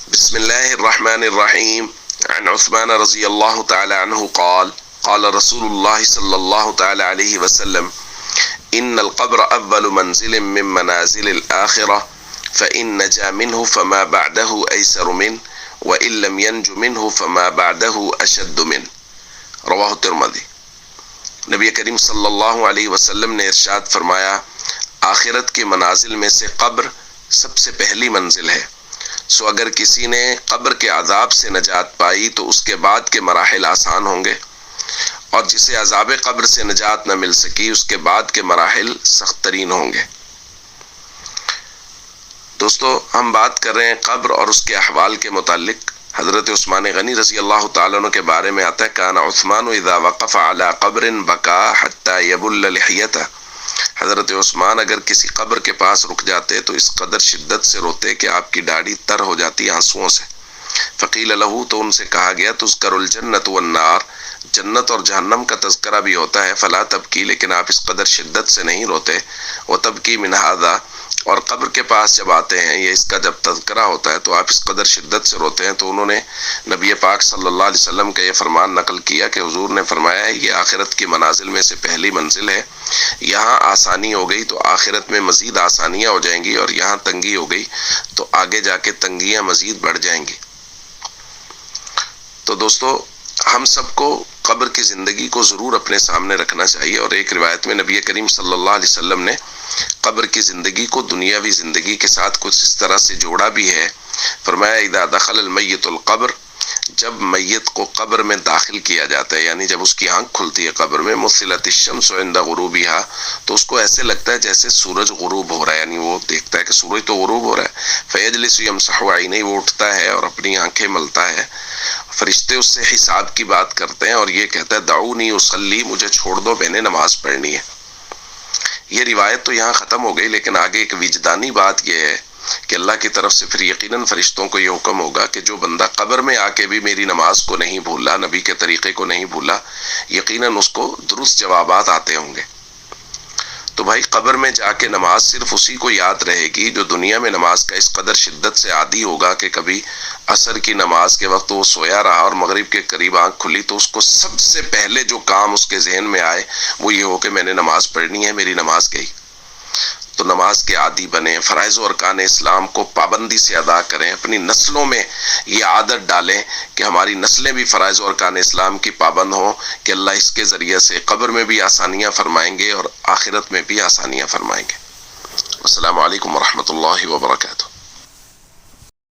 بسم الله الرحمن الرحيم. عن عثمان رضي الله تعالى عنه قال قال رسول الله صلى الله تعالى عليه وسلم إن القبر أول منزل من منازل الآخرة فإن نجا منه فما بعده أيسر منه وإن لم ينج منه فما بعده أشد منه. رواہ ترمذی۔ نبی کریم صلی اللہ علیہ وسلم نے ارشاد فرمایا، آخرت کے منازل میں سے قبر سب سے پہلی منزل ہے، سو اگر کسی نے قبر کے عذاب سے نجات پائی تو اس کے بعد کے مراحل آسان ہوں گے، اور جسے عذاب قبر سے نجات نہ مل سکی اس کے بعد کے مراحل سخت ترین ہوں گے۔ دوستو، ہم بات کر رہے ہیں قبر اور اس کے احوال کے متعلق۔ حضرت عثمان غنی رضی اللہ تعالیٰ عنہ کے بارے میں آتا ہے، کان عثمان اذا وقف علی قبر بکا حتی یبل لحیتہ۔ حضرت عثمان اگر کسی قبر کے پاس رک جاتے تو اس قدر شدت سے روتے کہ آپ کی داڑھی تر ہو جاتی آنسوؤں سے۔ فقیل لہ، تو ان سے کہا گیا، تذکر الجنت والنار، جنت اور جہنم کا تذکرہ بھی ہوتا ہے، فلا تبکی، لیکن آپ اس قدر شدت سے نہیں روتے۔ وتبکی من ھذا، اور قبر کے پاس جب آتے ہیں یا اس کا جب تذکرہ ہوتا ہے تو آپ اس قدر شدت سے روتے ہیں۔ تو انہوں نے نبی پاک صلی اللہ علیہ وسلم کا یہ فرمان نقل کیا کہ حضور نے فرمایا ہے یہ آخرت کی منازل میں سے پہلی منزل ہے، یہاں آسانی ہو گئی تو آخرت میں مزید آسانیاں ہو جائیں گی، اور یہاں تنگی ہو گئی تو آگے جا کے تنگیاں مزید بڑھ جائیں گی۔ تو دوستو، ہم سب کو قبر کی زندگی کو ضرور اپنے سامنے رکھنا چاہیے، اور ایک روایت میں نبی کریم صلی اللہ علیہ وسلم نے قبر کی زندگی کو دنیاوی زندگی کے ساتھ کچھ اس طرح سے جوڑا بھی ہے۔ فرمایا، اذا دخل المیت القبر، جب میت کو قبر میں داخل کیا جاتا ہے، یعنی جب اس کی آنکھ کھلتی ہے قبر میں، مثلت الشمس عند غروبها، تو اس کو ایسے لگتا ہے جیسے سورج غروب ہو رہا ہے، یعنی وہ دیکھتا ہے کہ سورج تو غروب ہو رہا ہے۔ فیجلس یمسح عینیہ، وہ اٹھتا ہے اور اپنی آنکھیں ملتا ہے۔ فرشتے اس سے حساب کی بات کرتے ہیں اور یہ کہتا ہے، دعونی اصلی، مجھے چھوڑ دو، میں نے نماز پڑھنی ہے۔ یہ روایت تو یہاں ختم ہو گئی، لیکن آگے ایک وجدانی بات یہ ہے کہ اللہ کی طرف سے پھر یقیناً فرشتوں کو یہ حکم ہوگا کہ جو بندہ قبر میں آ کے بھی میری نماز کو نہیں بھولا، نبی کے طریقے کو نہیں بھولا، یقیناً اس کو درست جوابات آتے ہوں گے۔ تو بھائی، قبر میں جا کے نماز صرف اسی کو یاد رہے گی جو دنیا میں نماز کا اس قدر شدت سے عادی ہوگا کہ کبھی عصر کی نماز کے وقت وہ سویا رہا اور مغرب کے قریب آنکھ کھلی تو اس کو سب سے پہلے جو کام اس کے ذہن میں آئے وہ یہ ہو کہ میں نے نماز پڑھنی ہے، میری نماز گئی۔ تو نماز کے عادی بنیں، فرائض و ارکان اسلام کو پابندی سے ادا کریں، اپنی نسلوں میں یہ عادت ڈالیں کہ ہماری نسلیں بھی فرائض و ارکان اسلام کی پابند ہوں، کہ اللہ اس کے ذریعے سے قبر میں بھی آسانیاں فرمائیں گے اور آخرت میں بھی آسانیاں فرمائیں گے۔ السلام علیکم ورحمۃ اللہ وبرکاتہ۔